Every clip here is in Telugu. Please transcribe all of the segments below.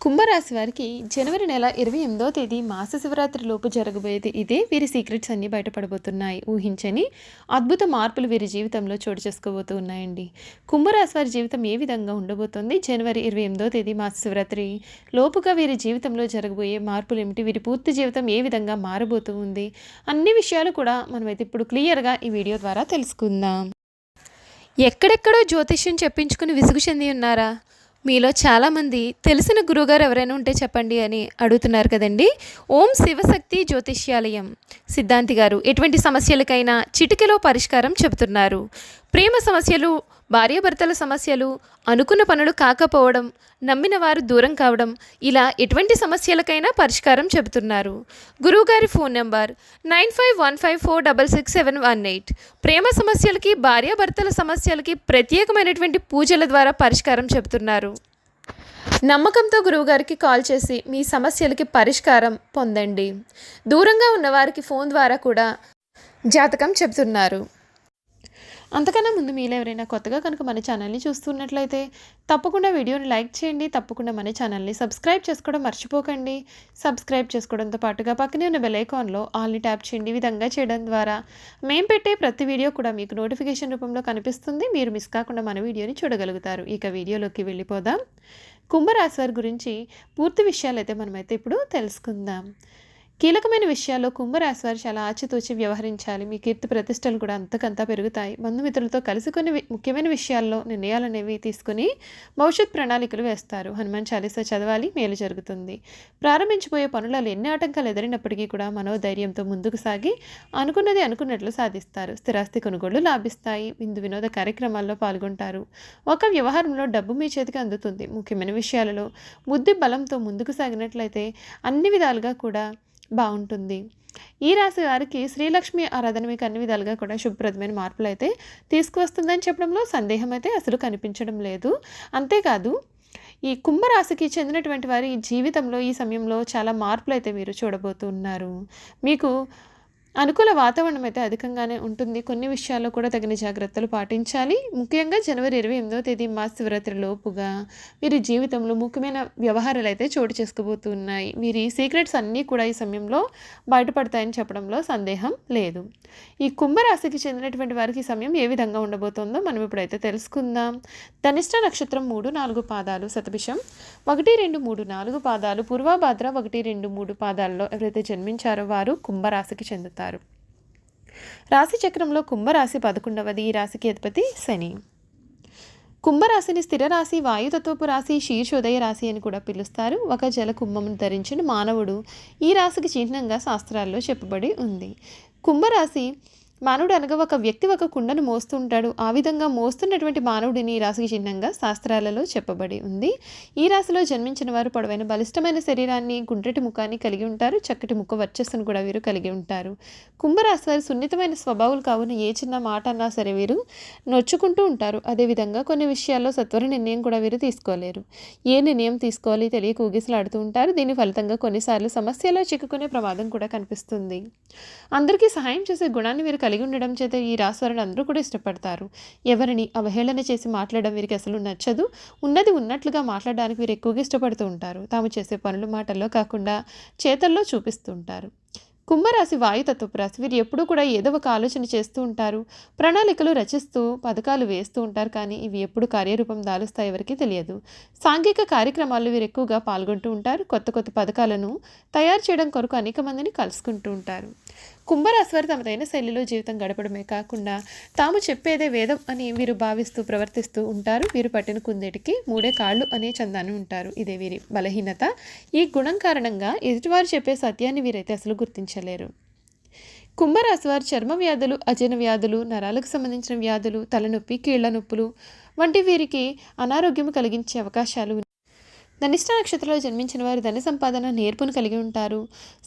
కుంభరాశి వారికి జనవరి నెల 28వ తేదీ మాస శివరాత్రి లోపు జరగబోయేది ఇదే. వీరి సీక్రెట్స్ అన్నీ బయటపడబోతున్నాయి. ఊహించని అద్భుత మార్పులు వీరి జీవితంలో చోటు చేసుకోబోతూ ఉన్నాయండి. కుంభరాశి వారి జీవితం ఏ విధంగా ఉండబోతోంది? జనవరి 28వ తేదీ మాస శివరాత్రి లోపుగా వీరి జీవితంలో జరగబోయే మార్పులు ఏమిటి? వీరి పూర్తి జీవితం ఏ విధంగా మారబోతూ ఉంది? అన్ని విషయాలు కూడా మనమైతే ఇప్పుడు క్లియర్గా ఈ వీడియో ద్వారా తెలుసుకుందాం. ఎక్కడెక్కడో జ్యోతిష్యం చెప్పించుకుని విసుగు చెంది ఉన్నారా? మీలో చాలామంది తెలిసిన గురువుగారు ఎవరైనా ఉంటే చెప్పండి అని అడుగుతున్నారు కదండి. ఓం శివశక్తి జ్యోతిష్యాలయం సిద్ధాంతి గారు ఎటువంటి సమస్యలకైనా చిటికెలో పరిష్కారం చెబుతున్నారు. ప్రేమ సమస్యలు, భార్యాభర్తల సమస్యలు, అనుకున్న పనులు కాకపోవడం, నమ్మిన వారు దూరం కావడం, ఇలా ఎటువంటి సమస్యలకైనా పరిష్కారం చెబుతున్నారు. గురువుగారి ఫోన్ నెంబర్ 9515466718. ప్రేమ సమస్యలకి, భార్యాభర్తల సమస్యలకి ప్రత్యేకమైనటువంటి పూజల ద్వారా పరిష్కారం చెబుతున్నారు. నమ్మకంతో గురువుగారికి కాల్ చేసి మీ సమస్యలకి పరిష్కారం పొందండి. దూరంగా ఉన్నవారికి ఫోన్ ద్వారా కూడా జాతకం చెబుతున్నారు. అంతకన్నా ముందు మీలో ఎవరైనా కొత్తగా కనుక మన ఛానల్ని చూస్తున్నట్లయితే తప్పకుండా వీడియోని లైక్ చేయండి. తప్పకుండా మన ఛానల్ని సబ్స్క్రైబ్ చేసుకోవడం మర్చిపోకండి. సబ్స్క్రైబ్ చేసుకోవడంతో పాటుగా పక్కనే ఉన్న బెల్ ఐకాన్లో ఆల్ని ట్యాప్ చేయండి. ఈ విధంగా చేయడం ద్వారా మేము పెట్టే ప్రతి వీడియో కూడా మీకు నోటిఫికేషన్ రూపంలో కనిపిస్తుంది. మీరు మిస్ కాకుండా మన వీడియోని చూడగలుగుతారు. ఇక వీడియోలోకి వెళ్ళిపోదాం. కుంభరాశి వారి గురించి పూర్తి విషయాలు అయితే మనమైతే ఇప్పుడు తెలుసుకుందాం. కీలకమైన విషయాల్లో కుంభరాశి వారు చాలా ఆచితూచి వ్యవహరించాలి. మీ కీర్తి ప్రతిష్టలు కూడా అంతకంతా పెరుగుతాయి. బంధుమిత్రులతో కలిసి కొన్ని ముఖ్యమైన విషయాల్లో నిర్ణయాలు అనేవి తీసుకుని భవిష్యత్ ప్రణాళికలు వేస్తారు. హనుమాన్ చాలీసా చదవాలి, మేలు జరుగుతుంది. ప్రారంభించబోయే పనులలో ఎన్ని ఆటంకాలు ఎదురైనప్పటికీ కూడా మనోధైర్యంతో ముందుకు సాగి అనుకున్నది అనుకున్నట్లు సాధిస్తారు. స్థిరాస్తి కొనుగోళ్లు లాభిస్తాయి. విందు వినోద కార్యక్రమాల్లో పాల్గొంటారు. ఒక వ్యవహారంలో డబ్బు మీ చేతికి అందుతుంది. ముఖ్యమైన విషయాలలో బుద్ధి బలంతో ముందుకు సాగినట్లయితే అన్ని విధాలుగా కూడా బాగుంటుంది. ఈ రాశి వారికి శ్రీలక్ష్మి ఆరాధన మీకు అన్ని విధాలుగా కూడా శుభప్రదమైన మార్పులు అయితే తీసుకువస్తుందని చెప్పడంలో సందేహం అయితే అసలు కనిపించడం లేదు. అంతేకాదు ఈ కుంభరాశికి చెందినటువంటి వారి జీవితంలో ఈ సమయంలో చాలా మార్పులు అయితే మీరు చూడబోతున్నారు. మీకు అనుకూల వాతావరణం అయితే అధికంగానే ఉంటుంది. కొన్ని విషయాల్లో కూడా తగిన జాగ్రత్తలు పాటించాలి. ముఖ్యంగా జనవరి 28వ తేదీ మాస శివరాత్రి లోపుగా వీరి జీవితంలో ముఖ్యమైన వ్యవహారాలు అయితే చోటు చేసుకోబోతున్నాయి. వీరి సీక్రెట్స్ అన్నీ కూడా ఈ సమయంలో బయటపడతాయని చెప్పడంలో సందేహం లేదు. ఈ కుంభరాశికి చెందినటువంటి వారికి ఈ సమయం ఏ విధంగా ఉండబోతుందో మనం ఇప్పుడైతే తెలుసుకుందాం. ధనిష్ట నక్షత్రం 3-4 పాదాలు, శతభిషం 1-2-3-4 పాదాలు, పూర్వభాద్ర 1-2-3 పాదాల్లో ఎవరైతే జన్మించారో వారు కుంభరాశికి చెందుతారు. రాశి చక్రంలో కుంభరాశి 11వది. ఈ రాశికి అధిపతి శని. కుంభరాశిని స్థిర రాశి, వాయుతత్వపు రాశి, శీర్షోదయ రాశి అని కూడా పిలుస్తారు. ఒక జల కుంభమును ధరించిన మానవుడు ఈ రాశికి చిహ్నంగా శాస్త్రాల్లో చెప్పబడి ఉంది. కుంభరాశి మానవుడు అనగా ఒక వ్యక్తి ఒక కుండను మోస్తుంటాడు. ఆ విధంగా మోస్తున్నటువంటి మానవుడిని ఈ రాశికి చిహ్నంగా శాస్త్రాలలో చెప్పబడి ఉంది. ఈ రాశిలో జన్మించిన వారు పొడవైన బలిష్టమైన శరీరాన్ని, గుండ్రటి ముఖాన్ని కలిగి ఉంటారు. చక్కటి ముఖ వర్చస్సును కూడా వీరు కలిగి ఉంటారు. కుంభరాశి వారు సున్నితమైన స్వభావాలు కావున ఏ చిన్న మాట అన్నా సరే వీరు నొచ్చుకుంటూ ఉంటారు. అదేవిధంగా కొన్ని విషయాల్లో సత్వర నిర్ణయం కూడా వీరు తీసుకోలేరు. ఏ నిర్ణయం తీసుకోవాలి తెలియక ఊగిసలాడుతూ ఉంటారు. దీని ఫలితంగా కొన్నిసార్లు సమస్యలో చిక్కుకునే ప్రమాదం కూడా కనిపిస్తుంది. అందరికీ సహాయం చేసే గుణాన్ని వీరు కలిగి ఉండడం చేత ఈ రాశి వారిని అందరూ కూడా ఇష్టపడతారు. ఎవరిని అవహేళన చేసి మాట్లాడడం వీరికి అసలు నచ్చదు. ఉన్నది ఉన్నట్లుగా మాట్లాడడానికి వీరు ఎక్కువగా ఇష్టపడుతూ ఉంటారు. తాము చేసే పనులు మాటల్లో కాకుండా చేతల్లో చూపిస్తూ ఉంటారు. కుంభరాశి వాయుతత్వపు రాశి. వీరు ఎప్పుడూ కూడా ఏదో ఒక ఆలోచన చేస్తూ ఉంటారు. ప్రణాళికలు రచిస్తూ పథకాలు వేస్తూ ఉంటారు. కానీ ఇవి ఎప్పుడు కార్యరూపం దాలుస్తాయి ఎవరికి తెలియదు. సాంఘిక కార్యక్రమాల్లో వీరు ఎక్కువగా పాల్గొంటూ ఉంటారు. కొత్త కొత్త పథకాలను తయారు చేయడం కొరకు అనేక మందిని కలుసుకుంటూ ఉంటారు. కుంభరాశి వారు తమదైన శైలిలో జీవితం గడపడమే కాకుండా తాము చెప్పేదే వేదం అని వీరు భావిస్తూ ప్రవర్తిస్తూ ఉంటారు. వీరు పట్టిన కుందేటికి 3 కాళ్ళు అనే చందాన్ని ఉంటారు. ఇదే వీరి బలహీనత. ఈ గుణం కారణంగా ఎదుటివారు చెప్పే సత్యాన్ని వీరైతే అసలు గుర్తించలేరు. కుంభరాశి వారు చర్మ వ్యాధులు, అజీర్ణ వ్యాధులు, నరాలకు సంబంధించిన వ్యాధులు, తలనొప్పి, కీళ్ల నొప్పులు వంటి వీరికి అనారోగ్యం కలిగించే అవకాశాలు. ధనిష్ట నక్షత్రంలో జన్మించిన వారు ధన సంపాదన నేర్పును కలిగి ఉంటారు.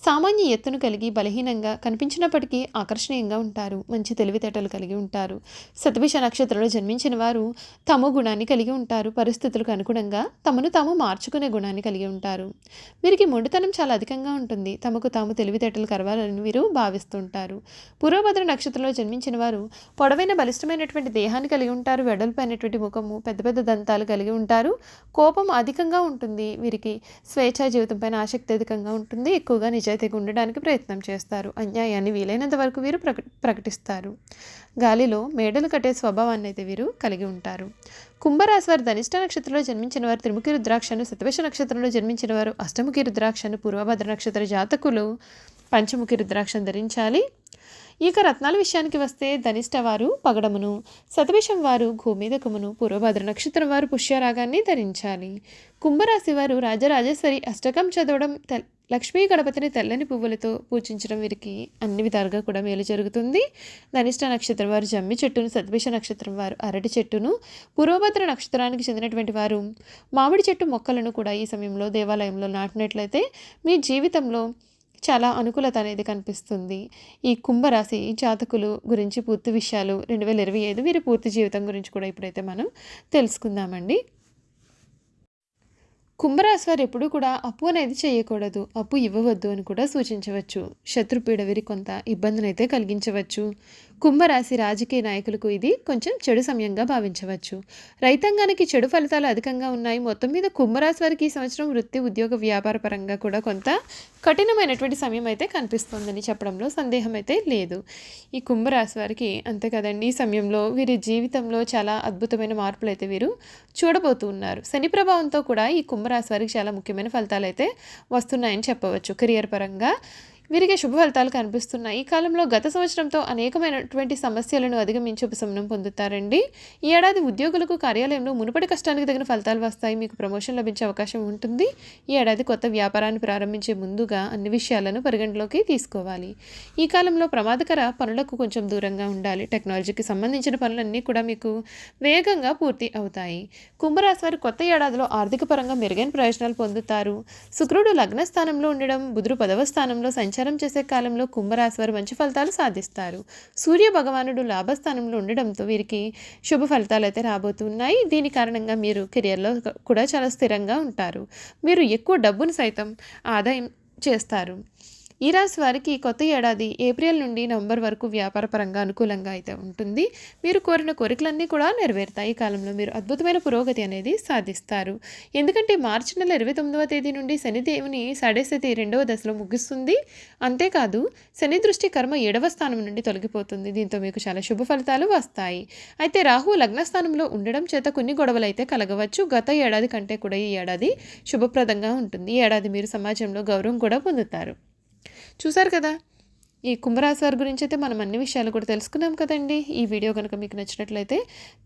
సామాన్య ఎత్తును కలిగి బలహీనంగా కనిపించినప్పటికీ ఆకర్షణీయంగా ఉంటారు. మంచి తెలివితేటలు కలిగి ఉంటారు. శతభిష నక్షత్రంలో జన్మించిన వారు తమ గుణాన్ని కలిగి ఉంటారు. పరిస్థితులకు అనుగుణంగా తమను తాము మార్చుకునే గుణాన్ని కలిగి ఉంటారు. వీరికి మొండితనం చాలా అధికంగా ఉంటుంది. తమకు తాము తెలివితేటలు కరవాలని వీరు భావిస్తుంటారు. పూర్వభద్ర నక్షత్రంలో జన్మించిన వారు పొడవైన బలిష్టమైనటువంటి దేహాన్ని కలిగి ఉంటారు. వెడల్పైనటువంటి ముఖము, పెద్ద పెద్ద దంతాలు కలిగి ఉంటారు. కోపం అధికంగా ఉంటుంది. ఉంటుంది. వీరికి స్వేచ్ఛా జీవితం పైన ఆసక్తి అధికంగా ఉంటుంది. ఎక్కువగా నిజాయితీగా ఉండడానికి ప్రయత్నం చేస్తారు. అన్యాయాన్ని వీలైనంత వరకు వీరు ప్రకటిస్తారు. గాలిలో మేడలు కట్టే స్వభావాన్ని అయితే వీరు కలిగి ఉంటారు. కుంభరాశి వారు ధనిష్ట నక్షత్రంలో జన్మించిన వారు త్రిముఖి రుద్రాక్షను, శతభిష నక్షత్రంలో జన్మించిన వారు అష్టముఖి రుద్రాక్షను, పూర్వభద్ర నక్షత్ర జాతకులు పంచముఖి రుద్రాక్షను ధరించాలి. ఇక రత్నాల విషయానికి వస్తే ధనిష్ట వారు పగడమును, శతభిషం వారు గోమేదకమును, పూర్వభద్ర నక్షత్రం వారు పుష్యరాగాన్ని ధరించాలి. కుంభరాశి వారు రాజరాజేశ్వరి అష్టకం చదవడం, లక్ష్మీ గణపతిని తెల్లని పువ్వులతో పూజించడం వీరికి అన్ని విధాలుగా కూడా మేలు జరుగుతుంది. ధనిష్ట నక్షత్రం వారు జమ్మి చెట్టును, శతభిష నక్షత్రం వారు అరటి చెట్టును, పూర్వభద్ర నక్షత్రానికి చెందినటువంటి వారు మామిడి చెట్టు మొక్కలను కూడా ఈ సమయంలో దేవాలయంలో నాటినట్లయితే మీ జీవితంలో చాలా అనుకూలత అనేది కనిపిస్తుంది. ఈ కుంభరాశి జాతకులు గురించి పూర్తి విషయాలు 2025 వీరి పూర్తి జీవితం గురించి కూడా ఇప్పుడైతే మనం తెలుసుకుందామండి. కుంభరాశి వారు ఎప్పుడూ కూడా అప్పు అనేది చేయకూడదు, అప్పు ఇవ్వవద్దు అని కూడా సూచించవచ్చు. శత్రుపీడ వీరికి కొంత ఇబ్బందిని అయితే కలిగించవచ్చు. కుంభరాశి రాజకీయ నాయకులకు ఇది కొంచెం చెడు సమయంగా భావించవచ్చు. రైతాంగానికి చెడు ఫలితాలు అధికంగా ఉన్నాయి. మొత్తం మీద కుంభరాశి వారికి ఈ సంవత్సరం వృత్తి, ఉద్యోగ, వ్యాపార పరంగా కూడా కొంత కఠినమైనటువంటి సమయం అయితే కనిపిస్తుందని చెప్పడంలో సందేహం అయితే లేదు. ఈ కుంభరాశి వారికి అంతే కదండి, ఈ సమయంలో వీరి జీవితంలో చాలా అద్భుతమైన మార్పులు అయితే వీరు చూడబోతూ ఉన్నారు. శని ప్రభావంతో కూడా ఈ కుంభరాశి వారికి చాలా ముఖ్యమైన ఫలితాలు అయితే వస్తున్నాయని చెప్పవచ్చు. కెరియర్ పరంగా వీరికి శుభ ఫలితాలు కనిపిస్తున్నాయి. ఈ కాలంలో గత సంవత్సరంతో అనేకమైనటువంటి సమస్యలను అధిగమించి ఉపశమనం పొందుతారండి. ఈ ఏడాది ఉద్యోగులకు కార్యాలయంలో మునుపటి కష్టానికి తగిన ఫలితాలు వస్తాయి. మీకు ప్రమోషన్ లభించే అవకాశం ఉంటుంది. ఈ ఏడాది కొత్త వ్యాపారాన్ని ప్రారంభించే ముందుగా అన్ని విషయాలను పరిగణలోకి తీసుకోవాలి. ఈ కాలంలో ప్రమాదకర పనులకు కొంచెం దూరంగా ఉండాలి. టెక్నాలజీకి సంబంధించిన పనులన్నీ కూడా మీకు వేగంగా పూర్తి అవుతాయి. కుంభరాశి వారు కొత్త ఏడాదిలో ఆర్థిక పరంగా మెరుగైన ప్రయోజనాలు పొందుతారు. శుక్రుడు లగ్న స్థానంలో ఉండడం, బుధుడు 10వ స్థానంలో సంచారం చేసే కాలంలో కుంభరాశి వారు మంచి ఫలితాలు సాధిస్తారు. సూర్య భగవానుడు లాభస్థానంలో ఉండడంతో వీరికి శుభ ఫలితాలు అయితే రాబోతున్నాయి. దీని కారణంగా మీరు కెరియర్లో కూడా చాలా స్థిరంగా ఉంటారు. మీరు ఎక్కువ డబ్బును సైతం ఆదాయం చేస్తారు. ఈ రాశి వారికి కొత్త ఏడాది ఏప్రిల్ నుండి నవంబర్ వరకు వ్యాపార పరంగా అనుకూలంగా అయితే ఉంటుంది. మీరు కోరిన కోరికలన్నీ కూడా నెరవేరుతాయి. ఈ కాలంలో మీరు అద్భుతమైన పురోగతి అనేది సాధిస్తారు. ఎందుకంటే మార్చి నెల 29వ తేదీ నుండి శనిదేవుని సాడేస్థితి 2వ దశలో ముగుస్తుంది. అంతేకాదు శని దృష్టి కర్మ 7వ స్థానం నుండి తొలగిపోతుంది. దీంతో మీకు చాలా శుభ ఫలితాలు వస్తాయి. అయితే రాహు లగ్నస్థానంలో ఉండడం చేత కొన్ని గొడవలు అయితే కలగవచ్చు. గత ఏడాది కంటే కూడా ఈ ఏడాది శుభప్రదంగా ఉంటుంది. ఈ ఏడాది మీరు సమాజంలో గౌరవం కూడా పొందుతారు. చూసారు కదా, ఈ కుంభరాశి వారి గురించి అయితే మనం అన్ని విషయాలు కూడా తెలుసుకున్నాం కదండి. ఈ వీడియో కనుక మీకు నచ్చినట్లయితే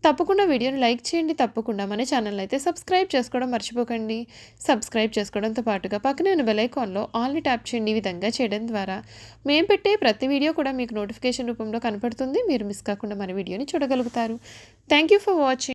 తప్పకుండా వీడియోని లైక్ చేయండి. తప్పకుండా మన ఛానల్ అయితే సబ్స్క్రైబ్ చేసుకోవడం మర్చిపోకండి. సబ్స్క్రైబ్ చేసుకోవడంతో పాటుగా పక్కనే ఉన్న బెల్ ఐకాన్లో ఆల్ని ట్యాప్ చేయండి. ఈ విధంగా చేయడం ద్వారా మేము పెట్టే ప్రతి వీడియో కూడా మీకు నోటిఫికేషన్ రూపంలో కనపడుతుంది. మీరు మిస్ కాకుండా మన వీడియోని చూడగలుగుతారు. Thank you for watching.